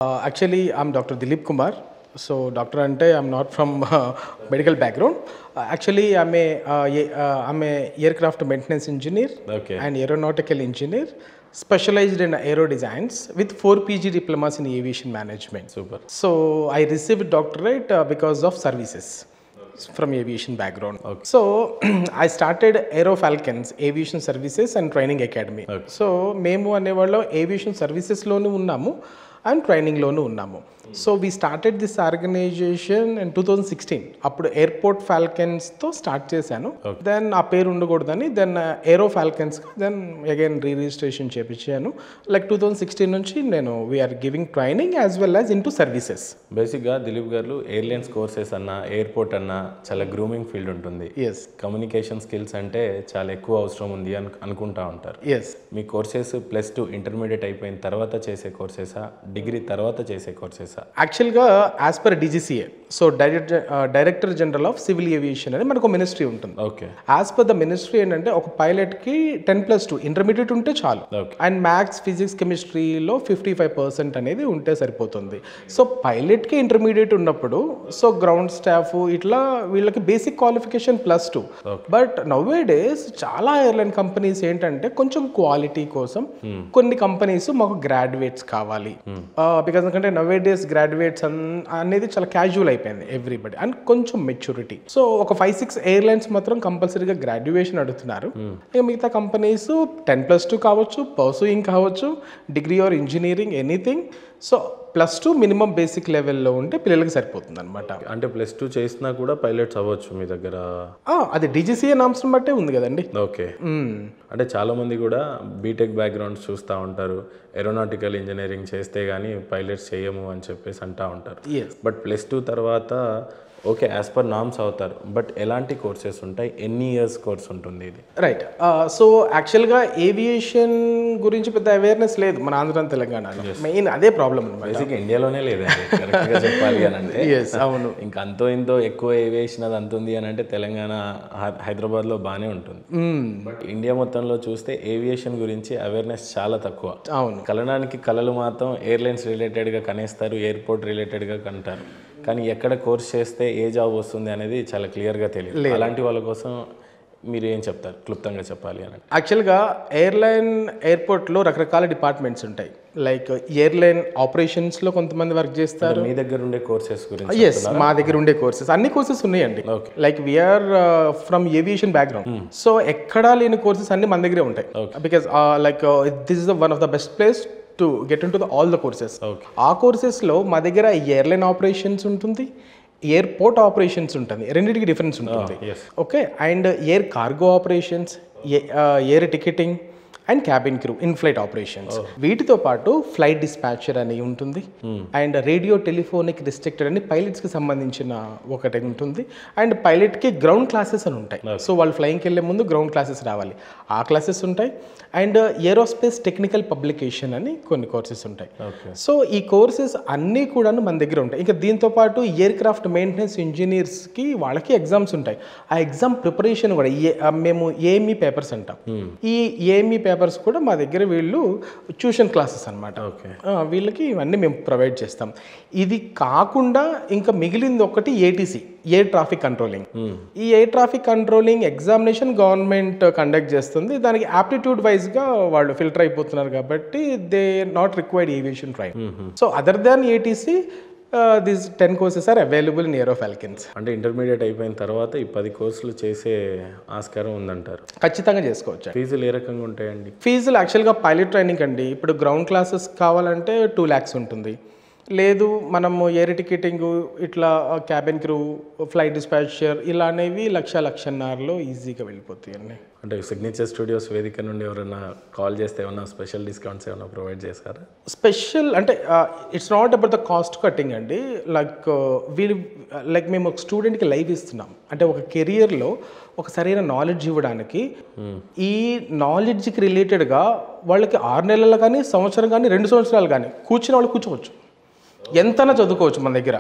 Actually, I'm Dr. Dilip Kumar. So, Doctor Ante, I'm not from medical background. I'm a aircraft maintenance engineer and aeronautical engineer, specialized in aero designs with 4 PG diplomas in aviation management. Super. So, I received doctorate because of services from aviation background. So, I started Aero Falcons Aviation Services and Training Academy. So, మేము అనేవాళ్ళం aviation services లోనే ఉన్నాము and ట్రైనింగ్లోనూ ఉన్నాము. So we started this organization in 2016. అప్పుడు airport ఫాల్కన్స్తో start చేశాను. Then ఆ పేరు ఉండకూడదని then aero falcons then again registration చేయించాను. లైక్ 2016 నుంచి నేను we're giving training as well as in to services. బేసిక్గా దిలీప్ గారు ఎయిర్లైన్స్ కోర్సెస్ అన్నా ఎయిర్పోర్ట్ అన్నా చాలా గ్రూమింగ్ ఫీల్డ్ ఉంటుంది. ఎస్. కమ్యూనికేషన్ స్కిల్స్ అంటే చాలా ఎక్కువ అవసరం ఉంది అని అనుకుంటా ఉంటారు. ఎస్. మీ కోర్సెస్ +2 ఇంటర్మీడియట్ అయిపోయిన తర్వాత చేసే కోర్సెసా, డిగ్రీ తర్వాత చేసే కోర్సెసా? యాక్చువల్గా as per DGCA, so director general of civil aviation అని మనకు మినిస్ట్రీ ఉంటుంది. Okay. As per the ministry ఏంటంటే ఒక పైలట్కి 10+2 ఇంటర్మీడియట్ ఉంటే చాలు. అండ్ మ్యాథ్స్, ఫిజిక్స్, కెమిస్ట్రీలో 55% అనేది ఉంటే సరిపోతుంది. సో పైలట్కి ఇంటర్మీడియట్ ఉన్నప్పుడు సో గ్రౌండ్ స్టాఫ్ ఇట్లా వీళ్ళకి బేసిక్ క్వాలిఫికేషన్ +2. బట్ నౌవే డేస్ చాలా ఎయిర్లైన్ కంపెనీస్ ఏంటంటే కొంచెం క్వాలిటీ కోసం కొన్ని కంపెనీస్ మాకు గ్రాడ్యుయేట్స్ కావాలి. బికాజ్ ఎందుకంటే నౌవే డేస్ గ్రాడ్యుయేట్స్ అనేది చాలా క్యాజువల్ అయిపోయింది ఎవ్రీబడి అండ్ కొంచెం మెచ్యూరిటీ. సో ఒక 5-6 ఎయిర్లైన్స్ మాత్రం కంపల్సరీగా గ్రాడ్యుయేషన్ అడుగుతున్నారు. ఇక మిగతా కంపెనీస్ 10+2 కావచ్చు, పర్సూయింగ్ కావచ్చు, degree or engineering anything. So +2 minimum basic లెవెల్లో ఉంటే పిల్లలకి సరిపోతుంది అనమాట. అంటే +2 చేసినా కూడా పైలట్స్ అవ్వచ్చు మీ దగ్గర? అది DGCA నామ్స్ని బట్టే ఉంది కదండి. ఓకే. అంటే చాలామంది కూడా బీటెక్ బ్యాక్గ్రౌండ్స్ చూస్తూ ఉంటారు, ఏరోనాటికల్ ఇంజనీరింగ్ చేస్తే కానీ పైలట్స్ చేయము అని చెప్పేసి అంటూ ఉంటారు. బట్ +2 తర్వాత ఓకే యాజ్ పర్ నామ్స్ అవుతారు, బట్ ఎలాంటి కోర్సెస్ ఉంటాయి, ఎన్ని ఇయర్స్ కోర్స్ ఉంటుంది ఇది? రైట్. సో యాక్చువల్గా ఏవియేషన్ గురించి పెద్ద అవేర్నెస్ లేదు మన ఆంధ్ర తెలంగాణలో. మెయిన్ అదే ప్రాబ్లం అనమాట. బేసిక్గా ఇండియాలోనే లేదండి కరెక్ట్గా చెప్పాలి అని అంటే. అవును. ఇంకా అంతో ఇంతో ఎక్కువ ఏవియేషన్ అది అంతుంది అని అంటే తెలంగాణ, హైదరాబాద్లో బాగానే ఉంటుంది. బట్ ఇండియా మొత్తంలో చూస్తే ఏవియేషన్ గురించి అవేర్నెస్ చాలా తక్కువ. అవును. కలడానికి కళలు మాత్రం ఎయిర్లైన్స్ రిలేటెడ్గా కనేస్తారు, ఎయిర్పోర్ట్ రిలేటెడ్గా కంటారు, కానీ ఎక్కడ కోర్స్ చేస్తే ఏ జాబ్ వస్తుంది అనేది చాలా క్లియర్గా తెలియదు. అలాంటి వాళ్ళ కోసం మీరు ఏం చెప్తారు క్లుప్తంగా చెప్పాలి అని? యాక్చువల్గా ఎయిర్పోర్ట్లో రకరకాల డిపార్ట్మెంట్స్ ఉంటాయి. లైక్ ఎయిర్లైన్ ఆపరేషన్స్లో కొంతమంది వర్క్ చేస్తారు. మీ దగ్గర ఉండే కోర్సెస్ గురించి? ఎస్, మా దగ్గర ఉండే కోర్సెస్ అన్ని కోర్సెస్ ఉన్నాయండి. Like we're from aviation background. So ఎక్కడా లేని కోర్సెస్ అన్ని మన దగ్గరే ఉంటాయి. Because like this is one of the best place to get into all the courses. ఆ కోర్సెస్లో మా దగ్గర ఎయిర్లైన్ ఆపరేషన్స్ ఉంటుంది, ఎయిర్పోర్ట్ ఆపరేషన్స్ ఉంటుంది, రెండింటికి డిఫరెన్స్ ఉంటుంది. Okay. And air cargo operations, air ticketing and cabin crew, in flight operations. వీటితో పాటు ఫ్లైట్ డిస్పాచర్ అని ఉంటుంది. అండ్ రేడియో టెలిఫోనిక్ రిస్ట్రిక్టెడ్ అని పైలట్స్కి సంబంధించిన ఒకటి ఉంటుంది. అండ్ పైలట్కి గ్రౌండ్ క్లాసెస్ అని ఉంటాయి. సో వాళ్ళు ఫ్లయింగ్కి వెళ్ళే ముందు గ్రౌండ్ క్లాసెస్ రావాలి, ఆ క్లాసెస్ ఉంటాయి. అండ్ ఏరోస్పేస్ టెక్నికల్ పబ్లికేషన్ అని కొన్ని కోర్సెస్ ఉంటాయి. సో ఈ కోర్సెస్ అన్నీ కూడా మన దగ్గర ఉంటాయి. ఇంకా దీంతో పాటు ఎయిర్ క్రాఫ్ట్ మెయింటెనెన్స్ ఇంజనీర్స్కి వాళ్ళకి ఎగ్జామ్స్ ఉంటాయి. ఆ ఎగ్జామ్ ప్రిపరేషన్ కూడా మేము ఏఎంఈ పేపర్స్ అంటాం. ఈ ఏఎంఈ పేపర్స్ కూడా మా దగ్గర వీళ్ళు ట్యూషన్ క్లాసెస్ అనమాట. వీళ్ళకి ఇవన్నీ మేము ప్రొవైడ్ చేస్తాం. ఇది కాకుండా ఇంకా మిగిలింది ఒకటి ఏటీసీ, ఎయిర్ ట్రాఫిక్ కంట్రోలింగ్. ఈ air traffic controlling examination government conduct చేస్తుంది. దానికి ఆప్టిట్యూడ్ వైజ్గా వాళ్ళు ఫిల్టర్ అయిపోతున్నారు కాబట్టి they not required aviation training. So other than ATC these 10 courses are available in aero falcons. అంటే ఇంటర్మీడియట్ అయిపోయిన తర్వాత ఈ 10 కోర్సులు చేసే ఆస్కారం ఉందంటారు? ఖచ్చితంగా చేసుకోవచ్చు. ఫీజులు ఏ రకంగా ఉంటాయండి? ఫీజులు యాక్చువల్గా పైలట్ ట్రైనింగ్ అండి. ఇప్పుడు గ్రౌండ్ క్లాసెస్ కావాలంటే 2 lakhs ఉంటుంది. లేదు మనము ఎయిర్ టికెటింగ్, ఇట్లా క్యాబిన్ క్రూ, ఫ్లైట్ డిస్పాచర్ ఇలా అనేవి 1,00,000-1,50,000లో ఈజీగా వెళ్ళిపోతాయి అన్నీ. అంటే సిగ్నేచర్ స్టూడియోస్ వేదిక నుండి ఎవరైనా కాల్ చేస్తే ఏమైనా స్పెషల్ డిస్కౌంట్స్ ఏమైనా ప్రొవైడ్ చేస్తారా? స్పెషల్ అంటే it's not about the cost cutting అండి. లైక్ మేము ఒక స్టూడెంట్కి లైఫ్ ఇస్తున్నాం అంటే ఒక కెరియర్లో ఒక సరైన నాలెడ్జ్ ఇవ్వడానికి. ఈ నాలెడ్జ్కి రిలేటెడ్గా వాళ్ళకి 6 నెలలు కానీ, సంవత్సరం కానీ, 2 సంవత్సరాలు కానీ కూర్చుని వాళ్ళు కూర్చోవచ్చు, ఎంతైనా చదువుకోవచ్చు మన దగ్గర.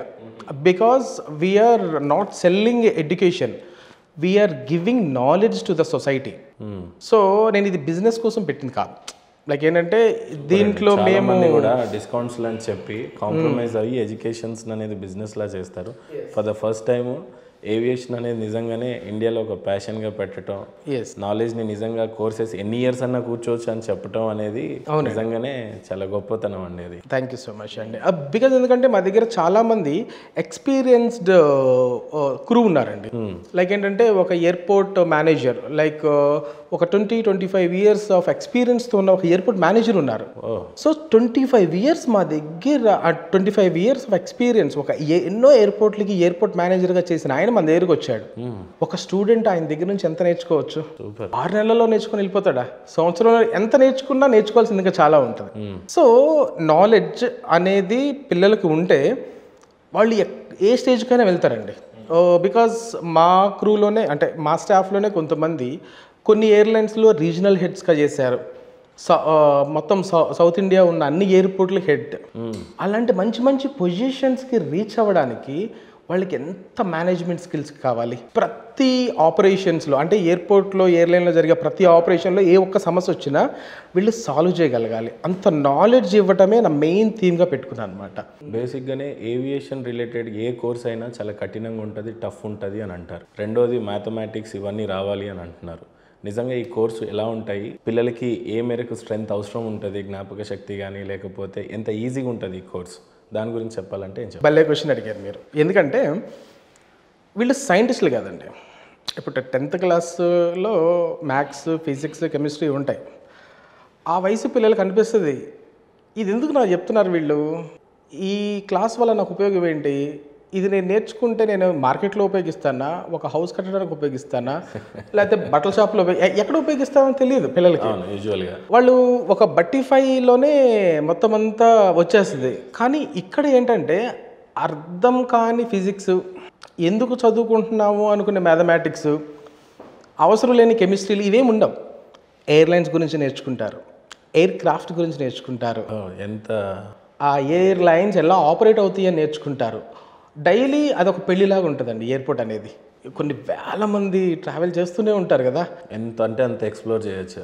Because we're not selling education, we're giving knowledge to the society. So నేను ఇది బిజినెస్ కోసం పెట్టింది కాదు. లైక్ ఏంటంటే దీంట్లో మేము మంది కూడా డిస్కౌంట్స్ అని చెప్పి కాంప్రమైజ్ అయ్యి ఎడ్యుకేషన్స్ అనేది బిజినెస్ లా చేస్తారు. For the first time aviation అనేది నిజంగానే ఇండియాలో ఒక ప్యాషన్గా పెట్టడం, నాలెడ్జ్ని నిజంగా కోర్సెస్ ఎన్ని ఇయర్స్ అన్నా కూర్చోవచ్చు అని చెప్పడం అనేది నిజంగానే చాలా గొప్పతనం అండి అది. థ్యాంక్ యూ సో మచ్ అండి. బికాజ్ ఎందుకంటే మా దగ్గర చాలా మంది ఎక్స్పీరియన్స్డ్ క్రూ ఉన్నారండి. లైక్ ఏంటంటే ఒక ఎయిర్పోర్ట్ మేనేజర్, లైక్ ఒక 20-25 ఇయర్స్ ఆఫ్ ఎక్స్పీరియన్స్తో ఉన్న ఒక ఎయిర్పోర్ట్ మేనేజర్ ఉన్నారు. సో 25 ఇయర్స్ మా దగ్గర 25 ఇయర్స్ ఆఫ్ ఎక్స్పీరియన్స్ ఒక ఎన్నో ఎయిర్పోర్ట్లకి ఎయిర్పోర్ట్ మేనేజర్గా చేసిన ఆయన మన దగ్గరకు వచ్చాడు. ఒక స్టూడెంట్ ఆయన దగ్గర నుంచి ఎంత నేర్చుకోవచ్చు? 6 నెలల్లో నేర్చుకుని వెళ్ళిపోతాడా? సంవత్సరంలో ఎంత నేర్చుకున్నా నేర్చుకోవాల్సింది ఇంకా చాలా ఉంటుంది. సో నాలెడ్జ్ అనేది పిల్లలకు ఉంటే వాళ్ళు ఏ స్టేజ్కైనా వెళ్తారండి. బికాజ్ మా క్రూలోనే అంటే మా స్టాఫ్లోనే కొంతమంది కొన్ని ఎయిర్లైన్స్లో రీజనల్ హెడ్స్గా చేశారు. మొత్తం సౌత్ ఇండియా ఉన్న అన్ని ఎయిర్పోర్ట్లకు హెడ్. అలాంటి మంచి మంచి పొజిషన్స్కి రీచ్ అవ్వడానికి వాళ్ళకి ఎంత మేనేజ్మెంట్ స్కిల్స్ కావాలి. ప్రతి ఆపరేషన్స్లో అంటే ఎయిర్పోర్ట్లో ఎయిర్లైన్లో జరిగే ప్రతి ఆపరేషన్లో ఏ ఒక్క సమస్య వచ్చినా వీళ్ళు సాల్వ్ చేయగలగాలి. అంత నాలెడ్జ్ ఇవ్వటమే నా మెయిన్ థీమ్గా పెట్టుకున్నాను అనమాట. బేసిక్గానే ఏవియేషన్ రిలేటెడ్ ఏ కోర్స్ అయినా చాలా కఠినంగా ఉంటుంది, టఫ్ ఉంటుంది అని అంటారు. రెండోది మ్యాథమెటిక్స్ ఇవన్నీ రావాలి అని అంటున్నారు. నిజంగా ఈ కోర్సు ఎలా ఉంటాయి, పిల్లలకి ఏ మేరకు స్ట్రెంత్ అవసరం ఉంటుంది, జ్ఞాపక శక్తి కానీ లేకపోతే ఎంత ఈజీగా ఉంటుంది ఈ కోర్సు, దాని గురించి చెప్పాలంటే ఏం చెప్పాలి? భలే క్వశ్చన్ అడిగారు మీరు. ఎందుకంటే వీళ్ళు సైంటిస్టులు కాదండి. ఇప్పుడు 10th క్లాస్లో మ్యాథ్స్, ఫిజిక్స్, కెమిస్ట్రీ ఉంటాయి. ఆ వయసు పిల్లలకు అనిపిస్తుంది ఇది ఎందుకు నాకు చెప్తున్నారు వీళ్ళు, ఈ క్లాస్ వల్ల నాకు ఉపయోగం ఏంటి, ఇది నేను నేర్చుకుంటే నేను మార్కెట్లో ఉపయోగిస్తానా, ఒక హౌస్ కట్టడానికి ఉపయోగిస్తానా, లేకపోతే బట్టల షాప్లో ఎక్కడ ఉపయోగిస్తానో తెలియదు పిల్లలకి. యూజువల్గా వాళ్ళు ఒక బట్టిఫైలోనే మొత్తం అంతా వచ్చేస్తుంది. కానీ ఇక్కడ ఏంటంటే అర్థం కాని ఫిజిక్స్, ఎందుకు చదువుకుంటున్నాము అనుకునే మ్యాథమెటిక్స్, అవసరం లేని కెమిస్ట్రీలు ఇవేమి ఉండవు. ఎయిర్లైన్స్ గురించి నేర్చుకుంటారు, ఎయిర్ క్రాఫ్ట్ గురించి నేర్చుకుంటారు, ఎంత ఆ ఎయిర్లైన్స్ ఎలా ఆపరేట్ అవుతాయి అని నేర్చుకుంటారు. డైలీ అదొక పెళ్లిలాగా ఉంటుందండి ఎయిర్పోర్ట్ అనేది. కొన్ని వేల మంది ట్రావెల్ చేస్తూనే ఉంటారు కదా. ఎంత అంటే అంత ఎక్స్ప్లోర్ చేయొచ్చు.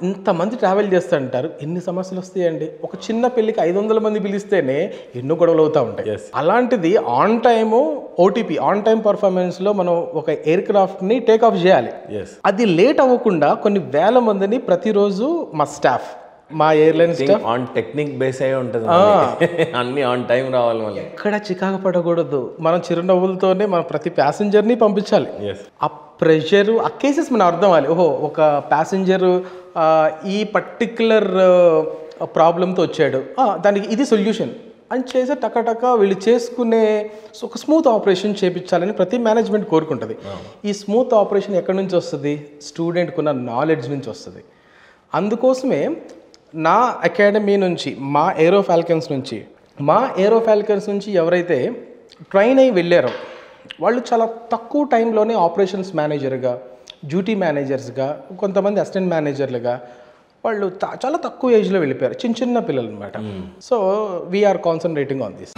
ఇంతమంది ట్రావెల్ చేస్తూ ఉంటారు, ఎన్ని సమస్యలు వస్తాయండి. ఒక చిన్న పెళ్ళికి 500 మంది పిలిస్తేనే ఎన్నో గొడవలు అవుతూ ఉంటాయి. అలాంటిది on time OTP on time పర్ఫార్మెన్స్లో మనం ఒక ఎయిర్ క్రాఫ్ట్ని టేక్ ఆఫ్ చేయాలి. అది లేట్ అవ్వకుండా కొన్ని వేల మందిని ప్రతిరోజు మా స్టాఫ్, మా airline staff on technique base అయ్యి ఉంటుంది. అన్ని ఆన్ టైం రావాలి, మళ్ళీ ఎక్కడ చికాకు పడకూడదు. మనం చిరునవ్వులతోనే మన ప్రతి ప్యాసింజర్ని పంపించాలి. ఆ ప్రెషరు, ఆ కేసెస్ మనం అర్థం అవ్వాలి. ఓహో, ఒక ప్యాసింజరు ఈ పర్టిక్యులర్ ప్రాబ్లంతో వచ్చాడు, దానికి ఇది సొల్యూషన్ అని చేసే టకటక వీళ్ళు చేసుకునే ఒక స్మూత్ ఆపరేషన్ చేయించాలని ప్రతి మేనేజ్మెంట్ కోరుకుంటుంది. ఈ స్మూత్ ఆపరేషన్ ఎక్కడి నుంచి వస్తుంది? స్టూడెంట్కి ఉన్న నాలెడ్జ్ నుంచి వస్తుంది. అందుకోసమే నా అకాడమీ నుంచి, మా ఏరో ఫాల్కన్స్ నుంచి ఎవరైతే ట్రైన్ అయ్యి వెళ్ళారో వాళ్ళు చాలా తక్కువ టైంలోనే ఆపరేషన్స్ మేనేజర్గా, డ్యూటీ మేనేజర్స్గా, కొంతమంది అసిస్టెంట్ మేనేజర్లుగా వాళ్ళు చాలా తక్కువ ఏజ్లో వెళ్ళిపోయారు. చిన్న పిల్లలు అనమాట. So we're concentrating on this.